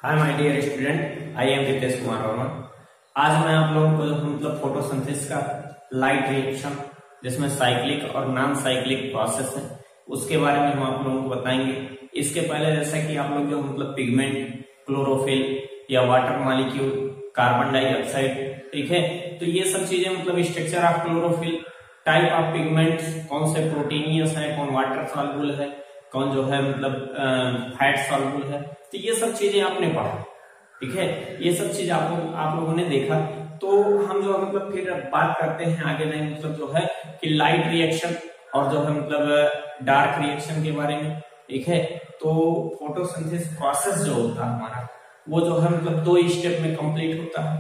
Hi my dear student, I am Ritesh Kumar Verma. आज मैं आप लोगों को फोटोसिंथेसिस का लाइट रिएक्शन जिसमें साइक्लिक और नॉन साइक्लिक प्रोसेस है उसके बारे में हम आप लोगों को बताएंगे। इसके पहले जैसा कि आप लोग जो पिगमेंट, क्लोरोफिल या वाटर मॉलिक्यूल, कार्बन डाइऑक्साइड, ठीक है, तो ये सब चीजें structure of chlorophyll, type of pigment, कौन से प्रोटीनियस है, कौन वाटर सॉल्युबल है, कौन जो है फैट सॉल्युबल है, तो ये सब चीजें आपने पढ़ा, ठीक है। ये सब चीज आप लोगों ने देखा। तो हम जो फिर बात करते हैं आगे में जो है कि लाइट रिएक्शन और जो है डार्क रिएक्शन के बारे में, ठीक है। तो फोटोसिंथेसिस प्रोसेस जो होता है हमारा वो जो है दो स्टेप में कंप्लीट होता है।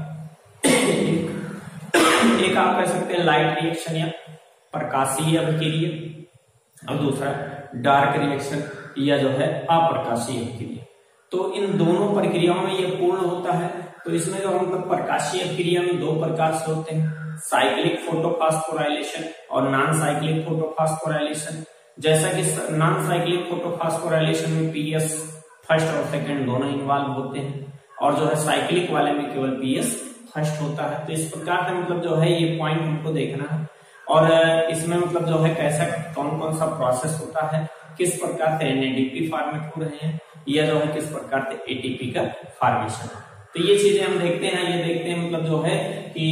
एक आप कह सकते हैं लाइट रिएक्शन या प्रकाशीय अभिक्रिया और दूसरा डार्क रिएक्शन या जो है अप्रकाशीय अभिक्रिया। तो इन दोनों प्रक्रियाओं में ये पूर्ण होता है। तो इसमें जो प्रकाशीय अभिक्रिया में दो प्रकार से होते हैं, साइक्लिक फोटोफॉस्फोराइलेशन और नॉन साइक्लिक फोटोफॉस्फोराइलेशन। जैसा कि नॉन साइक्लिक फोटोफॉस्फोराइलेशन में पीएस फर्स्ट और सेकंड दोनों इन्वॉल्व होते हैं और जो है साइक्लिक वाले में केवल पीएस फर्स्ट होता है। तो इस प्रकार से जो है ये पॉइंट हमको देखना है और इसमें जो है कैसा कौन कौन सा प्रोसेस होता है, किस प्रकार से एनएडीपी फॉर्मेट हो रहे हैं या जो है किस प्रकार से एटीपी का फॉर्मेशन है। तो ये चीजें हम देखते हैं। ये देखते हैं जो है कि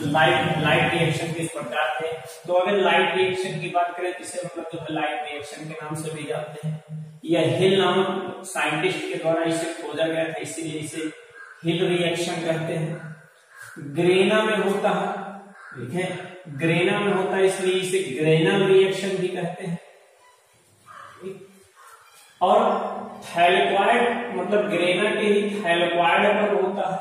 लाइट रिएक्शन किस प्रकार से। तो अगर लाइट रिएक्शन की बात करें तो इसे जो है लाइट रिएक्शन के नाम से भी जानते हैं। यह हिल नाम साइंटिस्ट के द्वारा इसे खोजा गया था, इसीलिए इसे हिल रिएक्शन कहते हैं। ग्रेना में होता है, ठीक है, ग्रेना में होता है इसलिए इसे ग्रेनल रिएक्शन भी कहते हैं। और थैलेक्वाइड ग्रेना के ही थैलेक्वाइड पर होता है,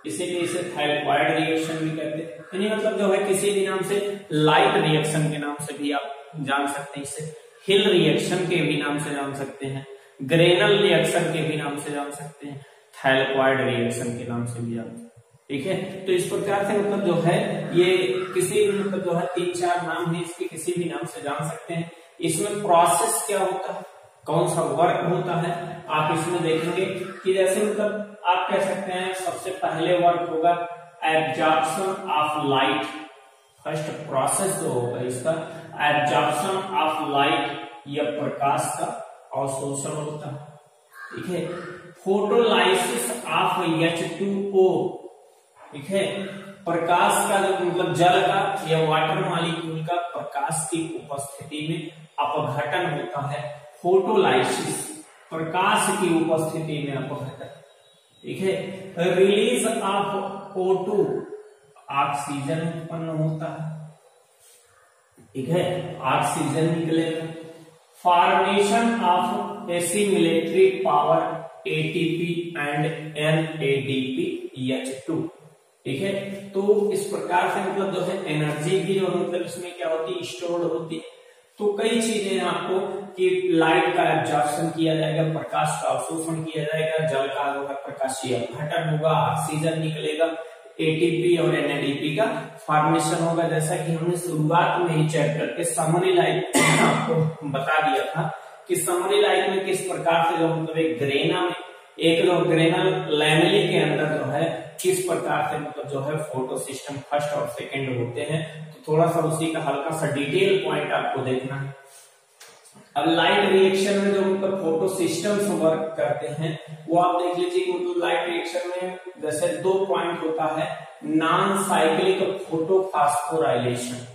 इसीलिए इसे थैलेक्वाइड रिएक्शन भी कहते हैं। यानी जो है किसी भी नाम से लाइट रिएक्शन के नाम से भी आप जान सकते हैं, इसे हिल रिएक्शन के भी नाम से जान सकते हैं, ग्रेनल रिएक्शन के भी नाम से जान सकते हैं, थैलेक्वाइड रिएक्शन के नाम से भी जान सकते हैं, ठीक है। तो इस प्रकार से जो है ये किसी भी जो है 3-4 नाम है इसके, किसी भी नाम से जान सकते हैं। इसमें प्रोसेस क्या होता है, कौन सा वर्क होता है, आप इसमें देखेंगे कि जैसे आप कह सकते हैं सबसे पहले वर्क होगा absorption of light. First process जो होगा इसका एब्जॉर्प्शन ऑफ लाइट या प्रकाश का अवशोषण होता है, ठीक है। फोटोलाइसिस ऑफ H2O, ठीक है, प्रकाश का जो जल का या वाटर मॉलिक्यूल का प्रकाश की उपस्थिति में अपघटन होता है। फोटोलाइसिस, प्रकाश की उपस्थिति में अपघटन, ठीक है। रिलीज ऑफ O2, ऑक्सीजन उत्पन्न होता है, ठीक है, ऑक्सीजन निकलेगा। Formation of assimilatory power ATP and NADPH2, ठीक है। तो इस प्रकार से जो है एनर्जी भी जो इसमें क्या होती है, स्टोर्ड होती है। तो कई चीजें आपको कि लाइट का एब्जॉर्प्शन किया जाएगा, प्रकाश का अवशोषण किया जाएगा, जल का जो है प्रकाशीय अपघटन होगा, ऑक्सीजन निकलेगा, एटीपी और एनएडीपी का फॉर्मेशन होगा। जैसा कि हमने शुरुआत में ही चैप्टर के समरी लाइट आपको बता दिया था कि समरी लाइट में किस प्रकार से जो एक ग्रेना में एक जो ग्रेनल लैमेली के अंदर जो है किस प्रकार से जो है फोटो सिस्टम फर्स्ट और सेकंड होते हैं। तो थोड़ा सा उसी का हल्का सा डिटेल पॉइंट आपको देखना है। अब लाइट रिएक्शन में जो फोटो सिस्टम्स वर्क करते हैं वो आप देख लीजिए। लाइट रिएक्शन में जैसे दो पॉइंट होता है, नॉन साइक्लिक फोटोफॉस्फोराइलेशन,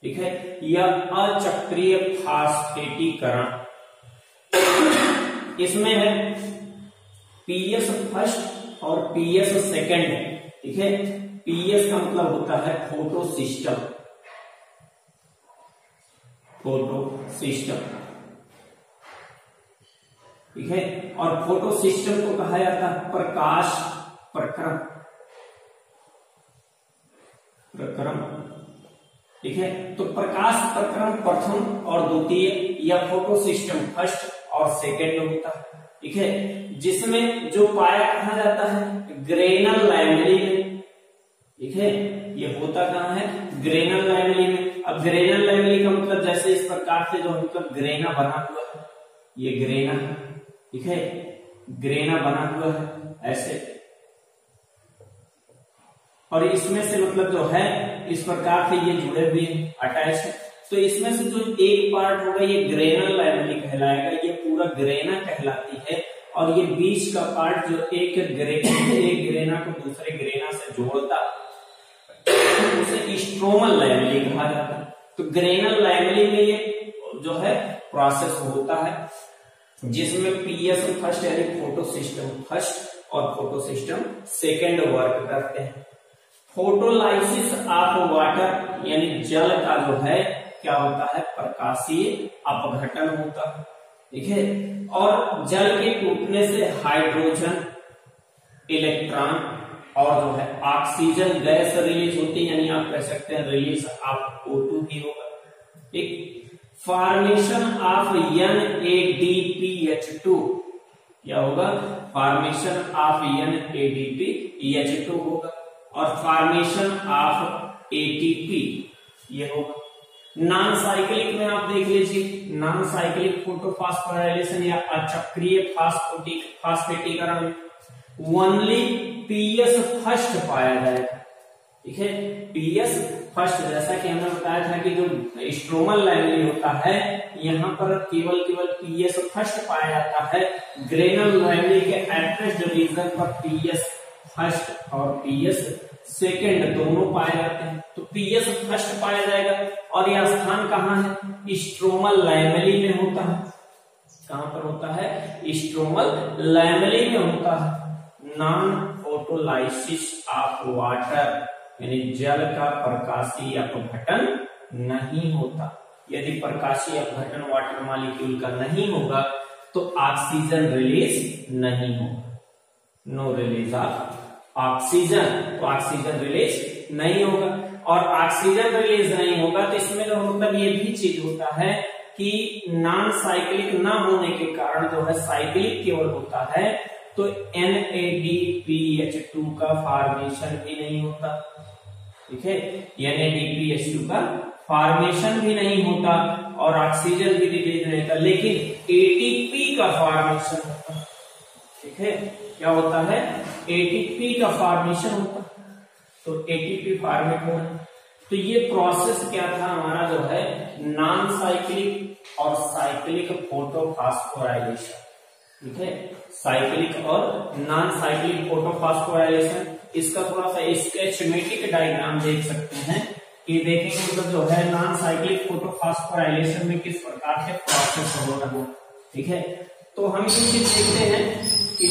ठीक है, या अचक्रीय फास्फेटीकरण। इसमें है पीएस फर्स्ट और पीएस सेकंड, ठीक है। पीएस का होता है फोटो सिस्टम, ठीक है। और फोटो सिस्टम को कहा जाता है प्रकाश प्रक्रम, ठीक है। तो प्रकाश प्रक्रम प्रथम और द्वितीय या फोटो सिस्टम फर्स्ट और सेकंड होता है, ठीक है। जिसमें जो पाया कहा जाता है ग्रेनल लैमेली में, ठीक है। ये होता कहाँ है, ग्रेनल लैमेली में। अब ग्रेनल लैमेली का जैसे इस प्रकार से जो ग्रेना बना हुआ है, ये ग्रेना, ठीक है। ग्रेना बना हुआ है ऐसे, और इसमें से मतलब जो है इस प्रकार से ये जुड़े हुए अटैच है। तो इसमें से जो एक पार्ट होगा ये ग्रेनल लैमेली कहलाएगा, ये पूरा ग्रेना कहलाती है, और ये बीच का पार्ट जो एक ग्रेना को दूसरे ग्रेना से जोड़ता है उसे स्ट्रोमल लैमेली कहा जाता है। तो ग्रेनल लैमेली में ये जो है प्रोसेस होता है जिसमें पीएस फर्स्ट यानी फोटो सिस्टम फर्स्ट और फोटो सिस्टम सेकेंड वर्क करते हैं। फोटोलाइसिस ऑफ वाटर यानी जल का जो है क्या होता है, प्रकाशीय अपघटन होता है, ठीक है। और जल के टूटने से हाइड्रोजन, इलेक्ट्रॉन और जो है ऑक्सीजन गैस रिलीज होती है, यानी आप कह सकते हैं रिलीज ऑफ O2 भी होगा, ठीक। फॉर्मेशन ऑफ NADPH2 क्या होगा, फॉर्मेशन ऑफ NADPH2 होगा, और फॉर्मेशन ऑफ ATP ये होगा। नॉन साइक्लिक में आप देख लीजिए, नॉन साइक्लिक फोटोफॉस्फोराइलेशन या अचक्रीय फास्फेटीकरण ओनली पीएस फर्स्ट पाया जाएगा, ठीक है। पीएस फर्स्ट, जैसा कि हमने बताया था कि जो स्ट्रोमल लैमेली होता है यहाँ पर केवल पीएस फर्स्ट पाया जाता है। ग्रेनल लैमेली के एड्रेस रीजन पर पीएस फर्स्ट और पीएस सेकेंड दोनों पाए जाते हैं। तो पीएस फर्स्ट पाया जाएगा, और यह स्थान कहाँ है, स्ट्रोमल लैमेली में होता है। कहां पर होता है, स्ट्रोमल लैमेली में होता है। नॉन फोटोलाइसिस ऑफ वाटर यानी जल का प्रकाशीय अपघटन नहीं होता। यदि प्रकाशीय अपघटन वाटर मॉलिक्यूल का नहीं होगा तो ऑक्सीजन रिलीज नहीं होगा, नो रिलीज ऑफ ऑक्सीजन, तो ऑक्सीजन रिलीज नहीं होगा। और ऑक्सीजन रिलीज नहीं होगा तो इसमें जो मतलब ये भी चीज होता है कि नॉन साइक्लिक ना होने के कारण जो है साइक्लिक केवल होता है, तो NADPH2 का फॉर्मेशन भी नहीं होता, ठीक है। NADPH2 का फॉर्मेशन भी नहीं होता और ऑक्सीजन भी रिलीज नहीं होता, लेकिन ATP का फॉर्मेशन होता है, ठीक है। क्या होता है, ATP का फॉर्मेशन होता है, तो ATP फॉर्मेट होना। तो ये प्रोसेस क्या था हमारा जो है नॉन साइक्लिक और साइक्लिक फोटोफॉस्फोराइलेशन, ठीक है। साइक्लिक और नॉन साइक्लिक फोटोफॉस्फोराइलेशन, इसका थोड़ा सा स्केचमेटिक डायग्राम देख सकते हैं कि देखेंगे मतलब जो है नॉन साइक्लिक फोटोफॉस्फोराइलेशन में किस प्रकार से प्रोसेस हो रहा है, ठीक है। तो हम ये चीज देखते हैं कि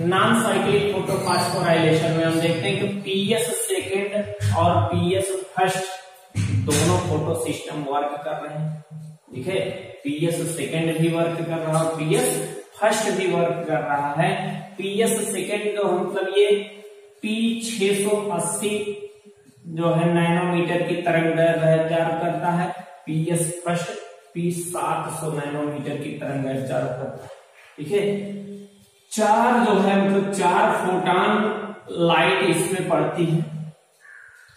नॉन साइक्लिक फोटोफॉस्फोराइलेशन में हम देखते हैं कि पीएस सेकेंड और पीएस फर्स्ट दोनों फोटो सिस्टम वर्क कर रहे हैं, ठीक है। पीएस सेकेंड भी वर्क कर रहा है और पीएस फर्स्ट भी वर्क कर रहा है। पीएस सेकेंड जो मतलब ये P680 जो है नैनोमीटर की तरंगदैर्घ्य तैयार करता है, पीएस फर्स्ट P700 नैनोमीटर की तरंगदैर्घ्य तैयार करता है, ठीक है। चार जो है मतलब 4 फोटान लाइट इसमें पड़ती है,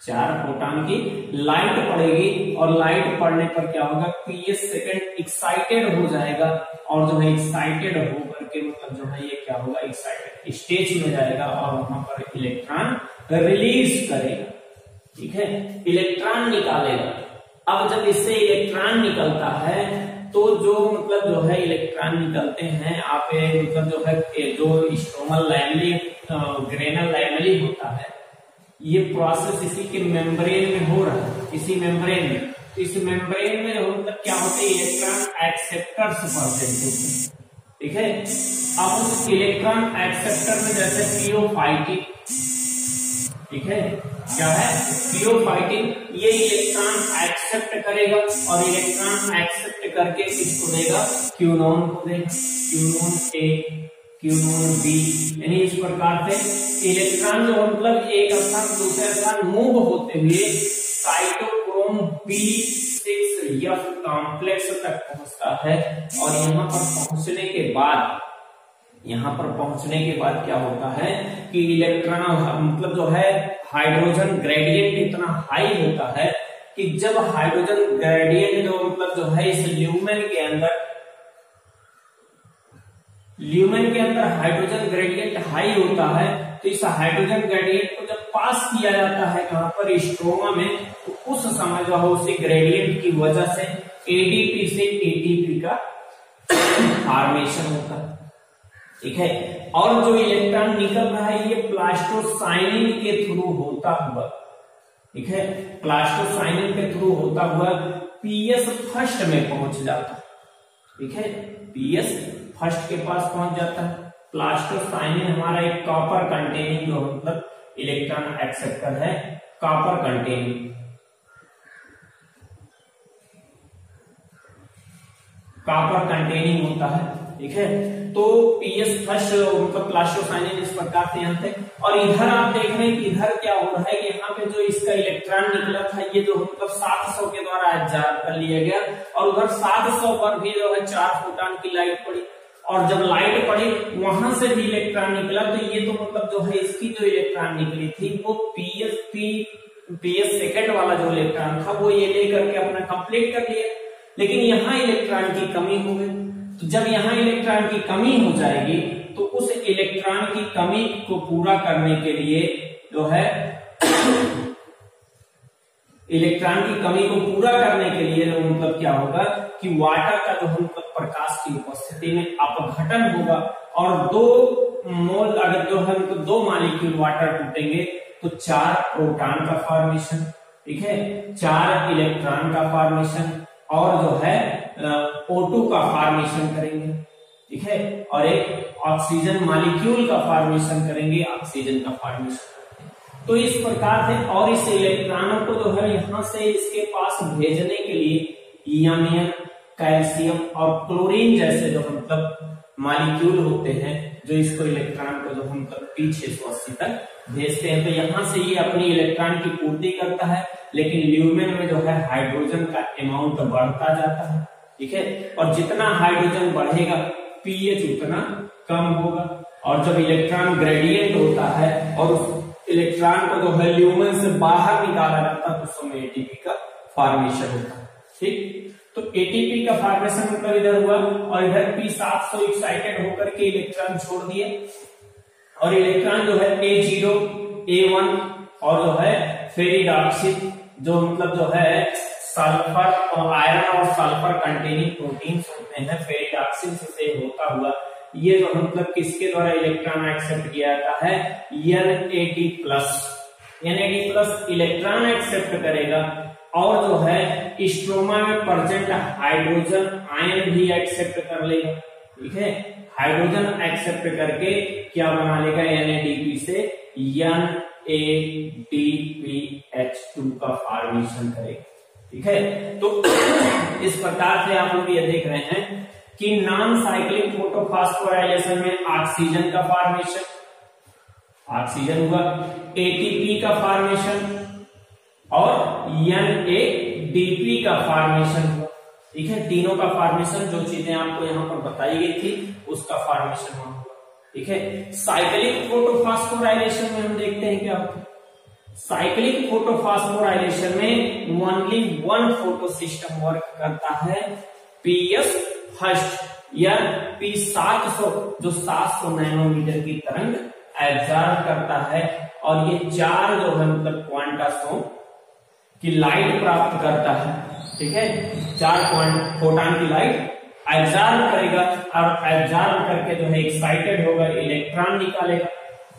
4 फोटान की लाइट पड़ेगी, और लाइट पड़ने पर क्या होगा, पीएस सेकेंड एक्साइटेड हो जाएगा, और जो है एक्साइटेड होकर के मतलब जो है ये क्या होगा, एक्साइटेड स्टेज में जाएगा और वहां पर इलेक्ट्रॉन रिलीज करेगा, ठीक है, इलेक्ट्रॉन निकालेगा। अब जब इससे इलेक्ट्रॉन निकलता है तो जो मतलब जो है इलेक्ट्रॉन निकलते हैं आप मतलब जो है जो स्ट्रोमल लैमेली ग्रेनल लैमेली होता है, ये प्रोसेस इसी के मेम्ब्रेन में हो रहा है, इसी मेम्ब्रेन में। इस मेम्ब्रेन में मतलब क्या होते हैं, इलेक्ट्रॉन एक्सेप्टर्स प्रेजेंट होते हैं, ठीक है। अब उस इलेक्ट्रॉन एक्सेप्टर में जैसे पीओफाइटिन, ठीक है, क्या है पीओफाइटिन, ये इलेक्ट्रॉन एक्सेप्ट करेगा और इलेक्ट्रॉन एक्सेप्ट करके इसको देगा क्यूनोन को देगा, क्यूनोन ए, क्यूनोन बी, यानी इस प्रकार से इलेक्ट्रॉन जो मतलब एक स्थान से दूसरे स्थान मूव होते हुए साइटोक्रोम B6F कॉम्प्लेक्स तक पहुंचता है। और यहाँ पर पहुंचने के बाद क्या होता है कि इलेक्ट्रॉन मतलब जो है हाइड्रोजन ग्रेडियंट इतना हाई होता है कि जब हाइड्रोजन ग्रेडियंट जो मतलब जो है इस ल्यूमेन के अंदर ल्यूमेन के अंदर हाइड्रोजन ग्रेडियंट हाई होता है, तो इस हाइड्रोजन ग्रेडियंट को जब पास किया जाता है कहां पर, स्ट्रोमा में, तो उस समय जो है उसी ग्रेडियंट की वजह से एडीपी से एटीपी का फॉर्मेशन होता है। ठीक है, और जो इलेक्ट्रॉन निकल रहा है ये प्लास्टोसाइनिन के थ्रू होता हुआ, ठीक है, प्लास्टोसाइनिन के थ्रू होता हुआ पीएस फर्स्ट में पहुंच जाता है। ठीक है, पीएस फर्स्ट के पास पहुंच जाता है। प्लास्टोसाइनिन हमारा एक कॉपर कंटेनिंग जो मतलब इलेक्ट्रॉन एक्सेप्टर है, कॉपर कंटेनिंग, कॉपर कंटेनिंग होता है। ठीक है, तो पीएस फर्स्ट मतलब प्लास्टोसाइनिन इस प्रकार से यहाँ थे। और इधर आप देख रहे हैं कि इधर क्या हो रहा है कि यहाँ पे जो इसका इलेक्ट्रॉन निकला था ये जो मतलब 700 के द्वारा एब्जॉर्ब कर लिया गया, और उधर 700 पर भी जो है 4 फोटॉन की लाइट पड़ी, और जब लाइट पड़ी वहां से भी इलेक्ट्रॉन निकला, तो ये तो मतलब जो है इसकी जो इलेक्ट्रॉन निकली थी वो पीएस सेकेंड वाला जो इलेक्ट्रॉन था वो ये लेकर के अपना कंप्लीट कर लिया। लेकिन यहाँ इलेक्ट्रॉन की कमी हो गई, तो जब यहाँ इलेक्ट्रॉन की कमी हो जाएगी तो उस इलेक्ट्रॉन की कमी को पूरा करने के लिए जो है इलेक्ट्रॉन की कमी को पूरा करने के लिए जो मतलब क्या होगा कि वाटर का जो मतलब प्रकाश की उपस्थिति में अपघटन होगा, और 2 मोल अगर जो है मतलब 2 मॉलिक्यूल वाटर टूटेंगे तो 4 प्रोटॉन का फॉर्मेशन, ठीक है, 4 इलेक्ट्रॉन का फॉर्मेशन, और जो है O2 का फॉर्मेशन करेंगे। ठीक है, और एक ऑक्सीजन मॉलिक्यूल का फॉर्मेशन करेंगे, ऑक्सीजन का फॉर्मेशन। तो इस प्रकार से, और इस इलेक्ट्रॉनों को जो है यहां से इसके पास भेजने के लिए एमियन, कैल्शियम और क्लोरीन जैसे जो मतलब मॉलिक्यूल होते हैं जो इसको इलेक्ट्रॉन को जो मतलब P680 तक भेजते हैं। तो यहां से ये अपनी इलेक्ट्रॉन की पूर्ति करता है, लेकिन ल्यूमेन में जो है हाइड्रोजन का अमाउंट बढ़ता जाता है। ठीक है, और जितना हाइड्रोजन बढ़ेगा पीएच उतना कम होगा, और जब इलेक्ट्रॉन ग्रेडियंट होता है और उस इलेक्ट्रॉन को जो है ल्यूमेन से बाहर निकाला जाता है तो उस समय एटीपी का फॉर्मेशन होता है। ठीक, तो एटीपी का फॉर्मेशन मतलब इधर हुआ, और इधर P700 एक्साइटेड होकर के इलेक्ट्रॉन छोड़ दिए, और इलेक्ट्रॉन जो है A0, A1 और जो है फेरिडॉक्सिल जो मतलब जो है सल्फर और आयरन और सल्फर कंटेनिंग प्रोटीन्स होते हैं, फेरिडॉक्सिल से होता हुआ ये जो मतलब किसके द्वारा इलेक्ट्रॉन एक्सेप्ट किया जाता है, NAD+ इलेक्ट्रॉन एक्सेप्ट करेगा, और जो है स्ट्रोमा में प्रेजेंट हाइड्रोजन आयन भी एक्सेप्ट कर लेगा। ठीक है, हाइड्रोजन एक्सेप्ट करके क्या बना लेगा, NADP से NADPH2 का फॉर्मेशन करेगा। ठीक है, तो इस प्रकार से आप लोग ये देख रहे हैं कि नॉन साइक्लिक फोटोफॉस्फोराइलेशन में ऑक्सीजन का फॉर्मेशन, ऑक्सीजन हुआ, एटीपी का फॉर्मेशन और NADP का फॉर्मेशन हुआ। ठीक है, तीनों का फॉर्मेशन जो चीजें आपको यहाँ पर बताई गई थी उसका फॉर्मेशन हुआ। ठीक है, साइक्लिक फोटोफॉस्फोराइलेशन में हम देखते हैं क्या होता है। साइक्लिक फोटोफॉस्फोराइलेशन में ओनली 1 फोटो सिस्टम वर्क करता है, पीएस फर्स्ट या P700 जो 700 नैनोमीटर की तरंग एब्जॉर्ब करता है, और ये 4 जो है मतलब क्वांटासोम की लाइट प्राप्त करता है। ठीक है, 4 फोटॉन की लाइट एब्जॉर्ब करेगा, और एब्जॉर्ब करके जो है एक्साइटेड होगा, इलेक्ट्रॉन निकालेगा,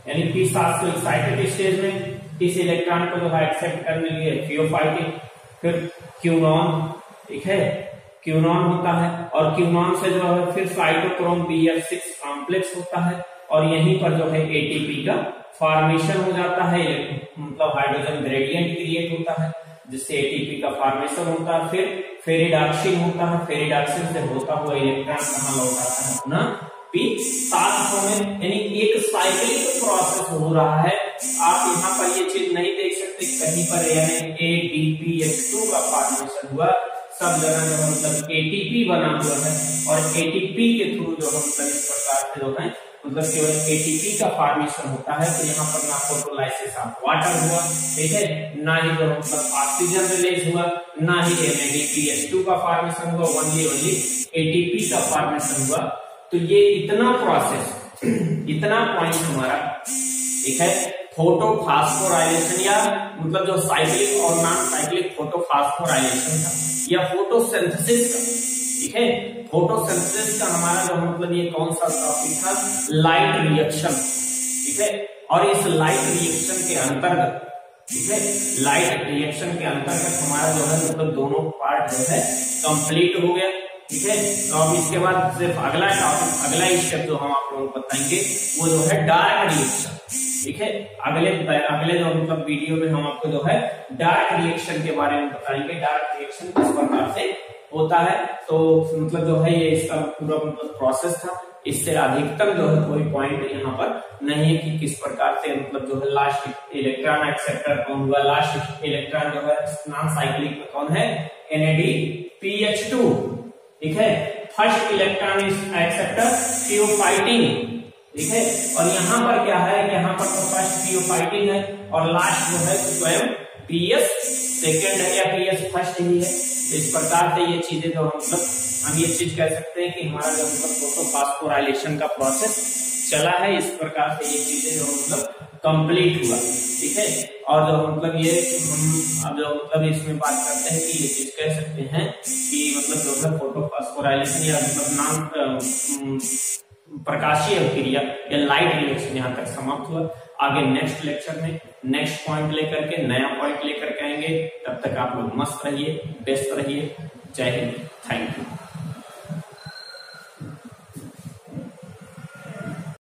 यानी P700 एक्साइटेड स्टेज में इस इलेक्ट्रॉन को जो है एक्सेप्ट करने के लिए थियोफाइटिक, फिर क्यूनॉन, ठीक है, क्यूनॉन होता है, और क्यूनॉन से जो है फिर साइटोक्रोम BF6 कॉम्प्लेक्स होता है, और यहीं पर जो है एटीपी का फॉर्मेशन हो जाता है, मतलब हाइड्रोजन ग्रेडियंट क्रिएट होता है जिससे एटीपी का फॉर्मेशन होता है। फिर फेरिडॉक्सिल होता है, फेरिडॉक्सिल से होता हुआ इलेक्ट्रॉन कहाँ लौटाता है अपना P700 में, यानी एक साइक्लिक प्रोसेस हो रहा है। आप यहाँ पर ये चीज नहीं देख सकते कहीं पर NADPH2 का फॉर्मेशन हुआ, सब जगह जो मतलब एटीपी बना हुआ है, और एटीपी के थ्रू जो मतलब इस प्रकार से जो है मतलब केवल एटीपी का फॉर्मेशन होता है। तो यहाँ पर ना फोटोलाइसिस ऑफ वाटर हुआ, ठीक है, ना ही जो मतलब ऑक्सीजन रिलीज हुआ, ना ही NADPH2 का फॉर्मेशन हुआ, ओनली एटीपी का फॉर्मेशन हुआ। तो तो ये इतना प्रोसेस, इतना पॉइंट हमारा, ठीक है, फोटोफॉस्फोराइलेशन या मतलब जो साइक्लिक और नॉन साइक्लिक फोटोफॉस्फोराइलेशन का या फोटोसिंथेसिस का, ठीक है, फोटोसिंथेसिस का हमारा जो मतलब ये कौन सा टॉपिक था, लाइट रिएक्शन, ठीक है। और इस लाइट रिएक्शन के अंतर्गत, ठीक है, लाइट रिएक्शन के अंतर्गत हमारा जो है मतलब दोनों पार्ट जो है कंप्लीट हो गया, ठीक है। तो अब इसके बाद सिर्फ अगला टॉपिक, अगला स्टेप जो हम आप लोगों को बताएंगे वो जो है डार्क रिएक्शन, ठीक है। अगले जो मतलब वीडियो में हम आपको जो है डार्क रिएक्शन के बारे में बताएंगे, डार्क रिएक्शन किस प्रकार से होता है। तो मतलब जो है ये इसका पूरा मतलब प्रोसेस था। इससे अधिकतम जो है कोई पॉइंट यहाँ पर नहीं है कि किस प्रकार से मतलब जो है लास्ट इलेक्ट्रॉन एक्सेप्टर कौन हुआ, लास्ट इलेक्ट्रॉन जो है नॉन साइक्लिक में कौन है, NADPH2, ठीक है। फर्स्ट इलेक्ट्रॉन एक्सेप्टर थियोफाइटिन, ठीक है। और यहाँ पर क्या है, यहाँ पर तो फर्स्ट थियोफाइटिन है और लास्ट जो है स्वयं PS सेकेंड है या PS फर्स्ट ही है। तो इस प्रकार से ये चीजें जो मतलब हम ये चीज कह सकते हैं कि हमारा जो मतलब फोटोफॉस्फोराइलेशन का प्रोसेस चला है, इस प्रकार से ये चीजें जो मतलब कंप्लीट हुआ, ठीक है। और जो मतलब ये हम अब जो मतलब इसमें बात करते हैं कि ये चीज कह सकते हैं कि मतलब जो है फोटोफॉस्फोराइलेशन या मतलब नॉन प्रकाशीय क्रिया या लाइट रिएक्शन यहाँ तक समाप्त हुआ। आगे नेक्स्ट लेक्चर में नेक्स्ट पॉइंट लेकर के, नया पॉइंट लेकर के आएंगे। तब तक आप लोग मस्त रहिए, व्यस्त रहिए। जय हिंद, थैंक यू।